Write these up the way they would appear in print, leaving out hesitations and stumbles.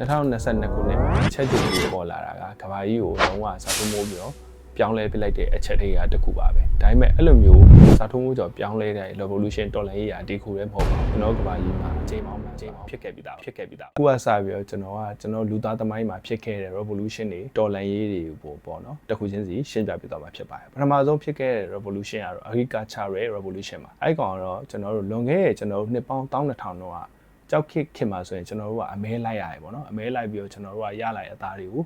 2022 ခုနှစ်မှာချက်ကျူပေါ်လာတာကကဘာကြီးကိုလုံးဝစာထုံးမိုးပြီးတော့ပြောင်းလဲပစ်လိုက်တဲ့အချက်တွေကတခုပါပဲဒါပေမဲ့အဲ့လိုမျိုးစာထုံးမိုးကြောင့်ပြောင်းလဲတဲ့ revolution တော်လှန်ရေးရာဒီခုလည်းမဟုတ်ပါဘူးကျွန်တော်ကဘာကြီးမှာအချိန်ပေါင်းဖြစ်ခဲ့ပြီးသားခုကစပြီးတော့ကျွန်တော်လူသားသမိုင်းမှာဖြစ်ခဲ့တဲ့ revolution တွေတော်လှန်ရေးတွေပေါ့နော်တခုချင်းစီရှင်းပြပြသွားမှာဖြစ်ပါတယ်ပထမဆုံးဖြစ်ခဲ့တဲ့ revolution ကတော့ agricultural revolution ပါအဲ့ကောင်တော့ကျွန်တော်တို့လွန်ခဲ့တဲ့ကျွန်တော်တို့နှစ်ပေါင်း12000တော့ကြောက်ခေတ်မှာဆိုရင်ကျွန်တော်တို့ကအမဲလိုက်ရတယ်ပေါ့နော်အမဲလိုက်ပြီးတော့ကျွန်တော်တို့ကရလာတဲ့အသားတွေကို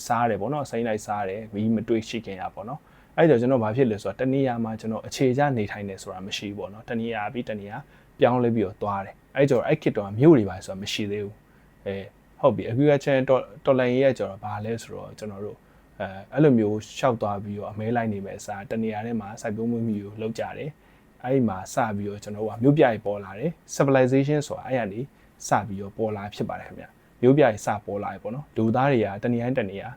စားတယ်ပေါ့နော်စိမ့်လိုက်စားတယ်မီးမတွေ့ရှိခင်ရပေါ့နော်အဲ့တော့ကျွန်တော်ဘာဖြစ်လဲဆိုတော့တနေရာမှာကျွန်တော်အခြေချနေထိုင်နေဆိုတာမရှိဘူးပေါ့နော်တနေရာပြီးတနေရာပြောင်းလဲပြီးတော့သွားတယ်အဲ့ကြောအဲ့ခေတ်တော့မြို့တွေပါဆိုတာမရှိသေးဘူးဟုတ်ပြီ agriculture တော်လှန်ရေးရကျတော့ဘာလဲဆိုတော့ကျွန်တော်တို့အဲ့လိုမျိုးရှောက်သွားပြီးတော့အမဲလိုက်နေပဲအစားတနေရာထဲမှာစိုက်ပျိုးမှုမျိုးကိုလောက်ကြတယ်အဲ့ဒီမှာစပြီးတော့ကျွန်တော်ကမြို့ပြကြီးပေါ်လာတယ် civilization ဆိုတာအဲ့ရနေစပြီးတော့ပေါ်လာဖြစ်ပါတယ်ခင်ဗျမြို့ပြကြီးစပေါ်လာပြီပေါ့နော်လူသားတွေကတနေရာတနေရာ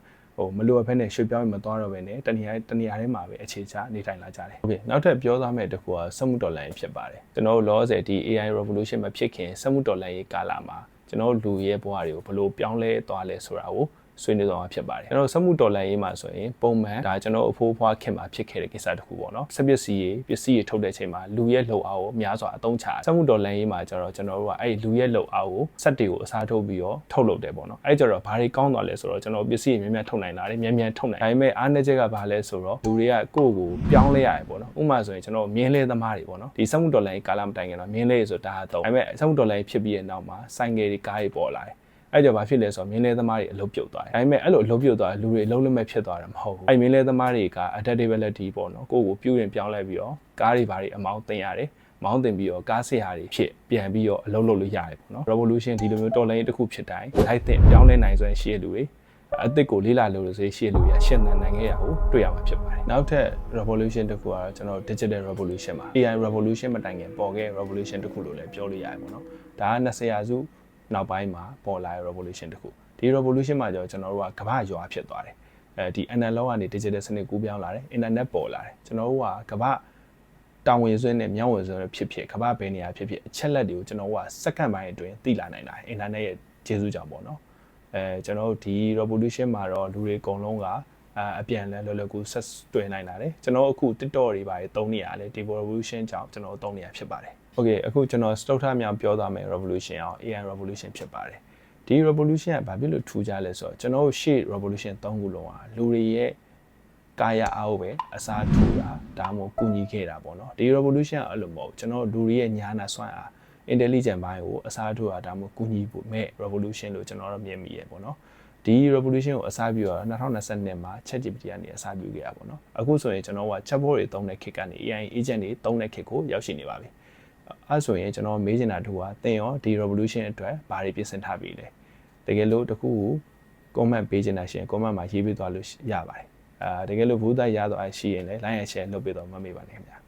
မလိုအပ်ဖက်နဲ့ရွှေ့ပြောင်းမသွားတော့ဘဲနဲ့တနေရာထဲမှာပဲအခြေချနေထိုင်လာကြတယ်โอเคနောက်ထပ်ပြောသားမယ့်တစ်ခုကစက်မှုတော်လှန်ရေးဖြစ်ပါတယ်ကျွန်တော်တို့လောဆယ်ဒီ AI revolution မဖြစ်ခင်စက်မှုတော်လှန်ရေးကာလမှာကျွန်တော်တို့လူရဲ့ဘဝတွေကိုဘယ်လိုပြောင်းလဲသွားလဲဆိုတာကိုဆွေးနွေးသွားမှာဖြစ်ပါတယ်ကျွန်တော်စက်မှုတော်လှန်ရေးမှာဆိုရင်ပုံမှန်ဒါကျွန်တော်အဖိုးဖွားခင်မှာဖြစ်ခဲ့တဲ့ကိစ္စတစ်ခုပေါ့နော်စက်ပစ္စည်းတွေထုတ်တဲ့အချိန်မှာလူရဲ့လှုပ်အားကိုများစွာအသုံးချစက်မှုတော်လှန်ရေးမှာကျတော့ကျွန်တော်တို့ကအဲ့လူရဲ့လှုပ်အားကိုစက်တွေကိုအစားထိုးပြီးတော့ထုတ်လုပ်တယ်ပေါ့နော်အဲ့ကျတော့ဘာတွေကောင်းသွားလဲဆိုတော့ကျွန်တော်ပစ္စည်းတွေများများထုတ်နိုင်တာလေမြန်ထုတ်နိုင်ဒါပေမဲ့အားနည်းချက်ကဘာလဲဆိုတော့လူတွေကကိုယ့်ကိုပြောင်းလဲရတယ်ပေါ့နော်ဥပမာဆိုရင်ကျွန်တော်မြင်းလဲသမားတွေပေါ့နော်ဒီစက်မှုတော်လှန်ရေးကာလမတိုင်ခင်တော့မြင်းလဲဆိုတာဒါတော့ဒါပေမဲ့စက်မှုတော်လှန်ရေးဖြစ်ပြီးတဲ့နောက်မှာစိုင်းငယ်တွေကားတွေပေါ်လာတယ်အဲ့ကြောင့်ဘာဖြစ်လဲဆိုတော့မင်းလဲသမားတွေအလုပ်ပြုတ်သွားတယ်။ဒါပေမဲ့အဲ့လိုအလုပ်ပြုတ်သွားလူတွေအလုပ်လက်မဲ့ဖြစ်သွားတာမဟုတ်ဘူး။အဲ့မင်းလဲသမားတွေက adaptability ပေါ့နော်ကိုယ့်ကိုပြုရင်ပြောင်းလဲပြီးတော့ကားတွေဘာတွေအမောင်းတင်ရတယ်။မောင်းတင်ပြီးတော့ကားဆရာတွေဖြစ်ပြန်ပြီးတော့အလုပ်လုပ်လို့ရတယ်ပေါ့နော်။ revolution ဒီလိုမျိုးတော်လှန်ရေးတစ်ခုဖြစ်တိုင်းလိုက်တဲ့ပြောင်းလဲနိုင်စွမ်းရှိတဲ့လူတွေအသစ်ကိုလေးလာလို့ဆိုရှိတဲ့လူတွေရှင်းသန်နိုင်ခဲ့ရကိုတွေ့ရမှာဖြစ်ပါတယ်။နောက်ထပ် revolution တစ်ခုကတော့ကျွန်တော် digital revolution ပါ AI revolution မတိုင်ခင်ပေါ်ခဲ့ revolution တစ်ခုလို့လည်းပြောလို့ရတယ်ပေါ့နော်။ဒါက20ရာစုနောက်ပိုင်းမှာပေါ်လာတဲ့ revolution တခုဒီ revolution မှာကျွန်တော်တို့ကကမ္ဘာရွာဖြစ်သွားတယ်ဒီ analog ကနေ digital စနစ်ကူးပြောင်းလာတယ် internet ပေါ်လာတယ်ကျွန်တော်တို့ကကမ္ဘာတောင်ဝင်စွင်းနဲ့မြောက်ဝင်စွင်းဖြစ်ကမ္ဘာဘယ်နေရာဖြစ်အချက်လက်တွေကိုကျွန်တော်တို့ကစက္ကန့်ပိုင်းအတွင်းသိလာနိုင်တာ internet ရဲ့ကျေးဇူးကြောင့်ပေါ့နော်ကျွန်တော်တို့ဒီ revolution မှာတော့လူတွေအကုန်လုံးကအပြန်လဲလော်ကူဆက်တွေ့နိုင်တာလေကျွန်တော်အခု TikTok တွေပါသုံးနေရတယ်ဒီ revolution ကြောင့်ကျွန်တော်သုံးနေရဖြစ်ပါတယ်โอเคအခုကျွန်တော်စတုထမြောင်ပြောသားမယ် revolution အောင် AI revolution ဖြစ်ပါတယ်ဒီ revolution ကဘာဖြစ်လို့ထူးခြားလဲဆိုတော့ကျွန်တော်တို့ရှေ့ revolution 3ခုလုံးကလူတွေရဲ့ကာယအားကိုပဲအစားထိုးတာဒါမှမဟုတ်ကူညီခဲ့တာပေါ့နော်ဒီ revolution ကအဲ့လိုမဟုတ်ကျွန်တော်တို့လူတွေရဲ့ညာနာစွမ်းအား intelligent ဘိုင်းကိုအစားထိုးတာဒါမှမဟုတ်ကူညီဖို့မဲ့ revolution လို့ကျွန်တော်တို့မြင်မိရပေါ့နော်ဒီ revolution ကိုအစားပြုတော့2022မှာ ChatGPT ကနေအစားပြုခဲ့ရပါတော့။အခုဆိုရင်ကျွန်တော်က chatbot တွေသုံးတဲ့ခေတ်ကနေ AI agent တွေသုံးတဲ့ခေတ်ကိုရောက်ရှိနေပါပြီ။အဲဆိုရင်ကျွန်တော်မေးချင်တာတို့ကသင်ရောဒီ revolution အတွက်ဘာတွေပြင်ဆင်ထားပြီလဲ။တကယ်လို့တခုကို comment ပေးချင်တာရှင် comment မှာရေးပေးသွားလို့ရပါတယ်။တကယ်လို့ဘူးသားရတော့ရှိရင်လည်း like and share လုပ်ပေးတော့မမေ့ပါနဲ့ခင်ဗျာ။